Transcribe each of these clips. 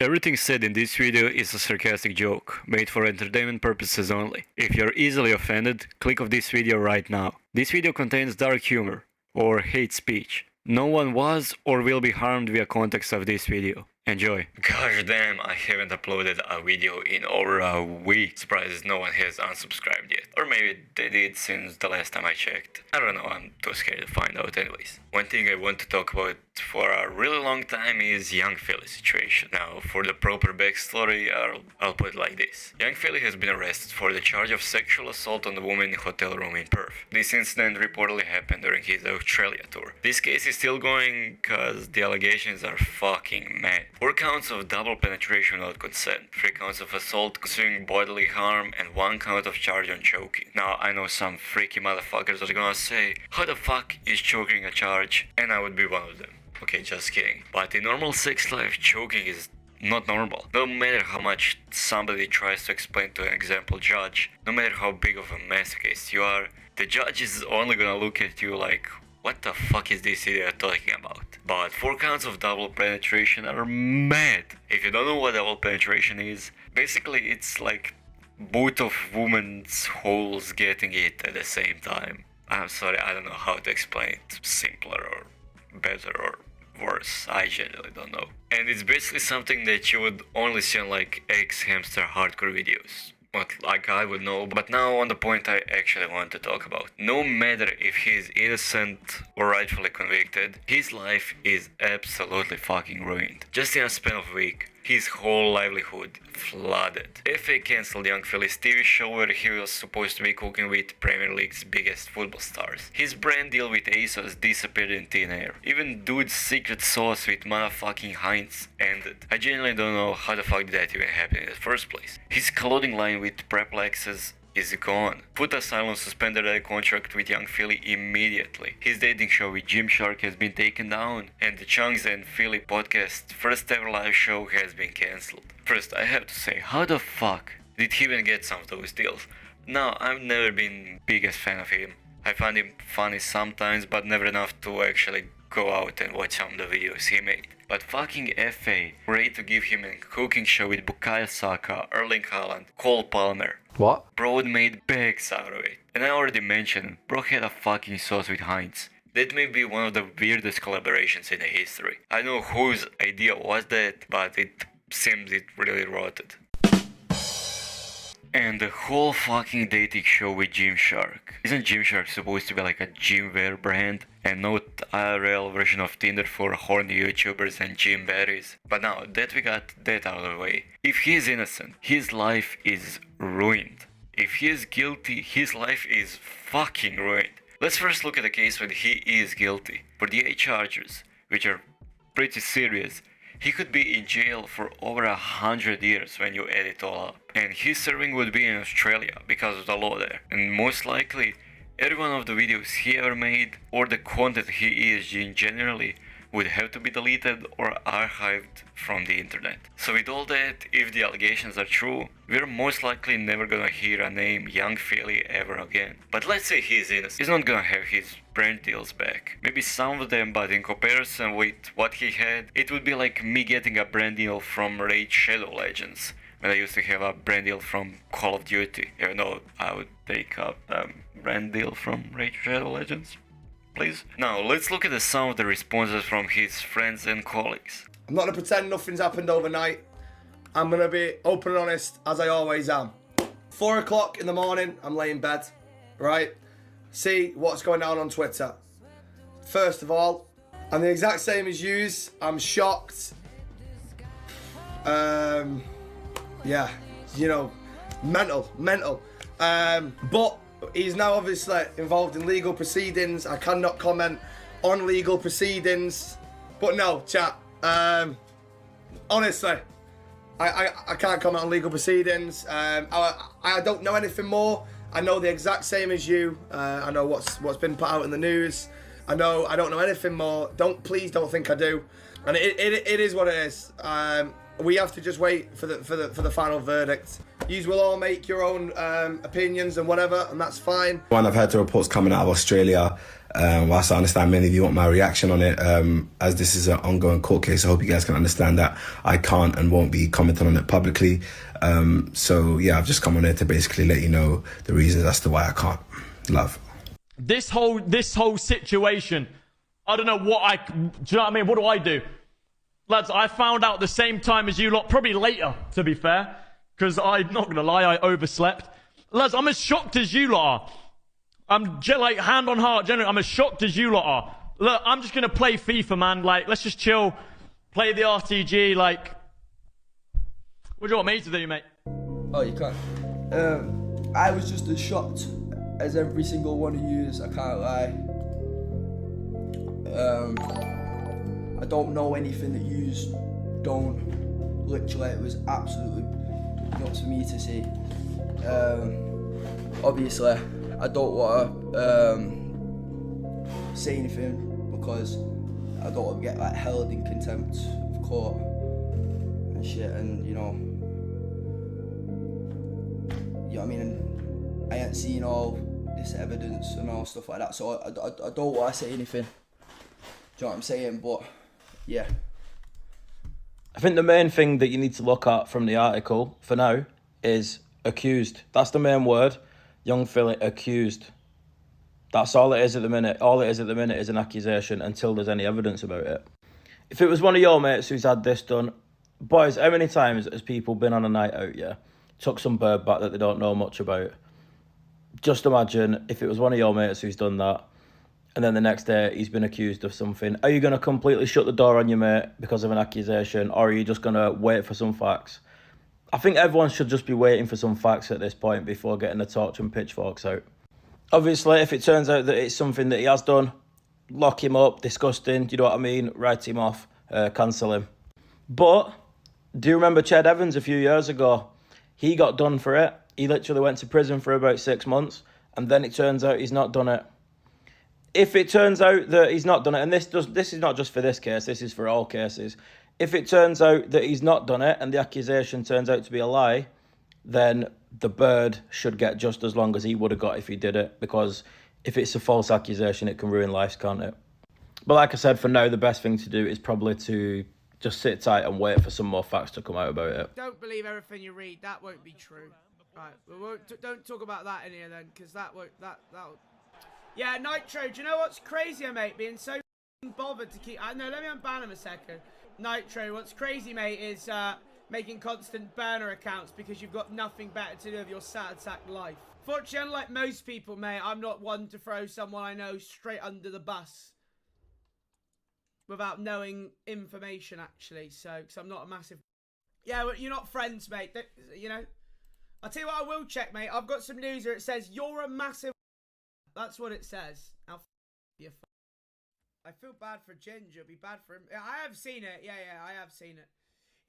Everything said in this video is a sarcastic joke, made for entertainment purposes only. If you're easily offended, click off this video right now. This video contains dark humor, or hate speech. No one was or will be harmed via context of this video. Enjoy. Gosh damn, I haven't uploaded a video in over a week. Surprised no one has unsubscribed yet. Or maybe they did since the last time I checked. I don't know, I'm too scared to find out anyways. One thing I want to talk about for a really long time is Young Philly situation. Now, for the proper backstory, I'll put it like this. Young Philly has been arrested for the charge of sexual assault on a woman in a hotel room in Perth. This incident reportedly happened during his Australia tour. This case is still going cause the allegations are fucking mad. 4 counts of double penetration without consent, 3 counts of assault causing bodily harm, and 1 count of charge on choking. Now, I know some freaky motherfuckers are gonna say, how the fuck is choking a charge? And I would be one of them. Okay, just kidding. But in normal sex life, choking is not normal. No matter how much somebody tries to explain to an example judge, no matter how big of a masochist you are, the judge is only gonna look at you like, what the fuck is this idiot talking about? But 4 counts of double penetration are mad. If you don't know what double penetration is, basically it's like both of women's holes getting it at the same time. I'm sorry, I don't know how to explain it simpler or better or worse. I genuinely don't know. And it's basically something that you would only see on like ex-hamster hardcore videos. But like I would know, but now on the point I actually want to talk about. No matter if he's innocent or rightfully convicted, his life is absolutely fucking ruined. Just in a span of a week, his whole livelihood flooded. FA cancelled Young Philly's TV show where he was supposed to be cooking with Premier League's biggest football stars. His brand deal with ASOS disappeared in thin air. Even Dude's secret sauce with motherfucking Heinz ended. I genuinely don't know how the fuck did that even happen in the first place. His clothing line with Preplexes is gone. Foot Asylum suspended a contract with Young Philly immediately. His dating show with Gymshark has been taken down, and the Chunks and Philly podcast first ever live show has been cancelled. First, I have to say, how the fuck did he even get some of those deals? Now, I've never been biggest fan of him. I find him funny sometimes, but never enough to actually go out and watch some of the videos he made. But fucking FA, ready to give him a cooking show with Bukayo Saka, Erling Haaland, Cole Palmer. What? Bro made bags out of it. And I already mentioned, bro had a fucking sauce with Heinz. That may be one of the weirdest collaborations in the history. I don't know whose idea was that, but it seems it really rotted. And the whole fucking dating show with Gymshark. Isn't Gymshark supposed to be like a gymwear brand? And not IRL version of Tinder for horny YouTubers and gym baddies? But now that we got that out of the way, if he is innocent, his life is ruined. If he is guilty, his life is fucking ruined. Let's first look at the case when he is guilty. For the 8 charges, which are pretty serious, he could be in jail for over 100 years when you add it all up. And his serving would be in Australia because of the law there. And most likely, every one of the videos he ever made or the content he is in generally would have to be deleted or archived from the internet. So with all that, if the allegations are true, we're most likely never gonna hear a name Young Philly ever again. But let's say he's innocent. He's not gonna have his brand deals back. Maybe some of them, but in comparison with what he had, it would be like me getting a brand deal from Raid Shadow Legends when I used to have a brand deal from Call of Duty. Even though I would take up a brand deal from Raid Shadow Legends. Please. Now, let's look at some of the responses from his friends and colleagues. I'm not going to pretend nothing's happened overnight. I'm going to be open and honest, as I always am. 4 o'clock in the morning, I'm laying in bed, right? See what's going on Twitter. First of all, I'm the exact same as yous. I'm shocked. Yeah, you know, mental. But he's now obviously involved in legal proceedings. I cannot comment on legal proceedings. But no, chat. Honestly, I can't comment on legal proceedings. I don't know anything more. I know the exact same as you. I know what's been put out in the news. I don't know anything more. Please don't think I do. And it is what it is. We have to just wait for the final verdict. You will all make your own opinions and whatever, and that's fine. One, I've heard the reports coming out of Australia. Whilst I understand many of you want my reaction on it, as this is an ongoing court case, I hope you guys can understand that I can't and won't be commenting on it publicly. So yeah, I've just come on here to basically let you know the reasons as to why I can't. Love. This whole situation, I don't know what do you know what I mean? What do I do? Lads, I found out the same time as you lot, probably later, to be fair, because I'm not going to lie, I overslept. Lads, I'm as shocked as you lot are. I'm like, hand on heart, generally, I'm as shocked as you lot are. Look, I'm just going to play FIFA, man. Like, let's just chill, play the RTG, like... What do you want me to do, mate? Oh, you can't. I was just as shocked as every single one of yous, I can't lie. I don't know anything that yous don't. Literally, it was absolutely nuts for me to see. Obviously, I don't want to say anything because I don't want to get like held in contempt of court and shit, and you know what I mean. And I ain't seen all this evidence and all stuff like that, so I don't want to say anything. Do you know what I'm saying? But yeah. I think the main thing that you need to look at from the article for now is accused. That's the main word. Young Philly accused. That's all it is at the minute. All it is at the minute is an accusation until there's any evidence about it. If it was one of your mates who's had this done, boys, how many times has people been on a night out, yeah? Took some bird back that they don't know much about. Just imagine if it was one of your mates who's done that, and then the next day he's been accused of something. Are you going to completely shut the door on your mate because of an accusation, or are you just going to wait for some facts? I think everyone should just be waiting for some facts at this point before getting the torch and pitchforks out. Obviously, if it turns out that it's something that he has done, lock him up, disgusting, do you know what I mean? Write him off, cancel him. But do you remember Ched Evans a few years ago? He got done for it. He literally went to prison for about 6 months, and then it turns out he's not done it. If it turns out that he's not done it, and this is not just for this case, this is for all cases. If it turns out that he's not done it and the accusation turns out to be a lie, then the bird should get just as long as he would have got if he did it, because if it's a false accusation, it can ruin lives, can't it? But like I said, for now, the best thing to do is probably to just sit tight and wait for some more facts to come out about it. Don't believe everything you read. That won't be true. Right, don't talk about that in here then, because that'll... Yeah, Nitro, do you know what's crazier, mate? Being so bothered to keep... No, let me unban him a second. Nitro, what's crazy, mate, is making constant burner accounts because you've got nothing better to do with your sad sack life. Fortunately, unlike most people, mate, I'm not one to throw someone I know straight under the bus without knowing information, actually. So, because I'm not a massive... Yeah, well, you're not friends, mate. You know? I'll tell you what I will check, mate. I've got some news here. It says, you're a massive... That's what it says. Now, you I feel bad for Ginge. It'll be bad for him. I have seen it. Yeah, I have seen it.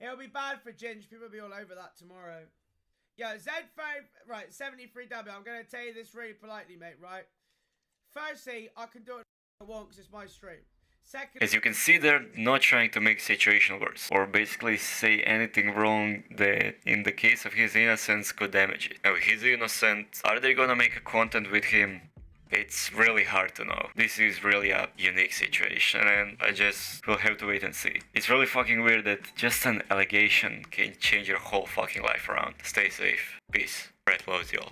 It'll be bad for Ginge. People will be all over that tomorrow. Yeah, Z5, right, 73W. I'm going to tell you this really politely, mate, right? Firstly, I can do it if I want because it's my stream. Second, as you can see, they're not trying to make the situation worse, or basically say anything wrong that, in the case of his innocence, could damage it. Now, he's innocent. Are they gonna make a content with him? It's really hard to know. This is really a unique situation, and I just will have to wait and see. It's really fucking weird that just an allegation can change your whole fucking life around. Stay safe. Peace. Brett loves y'all.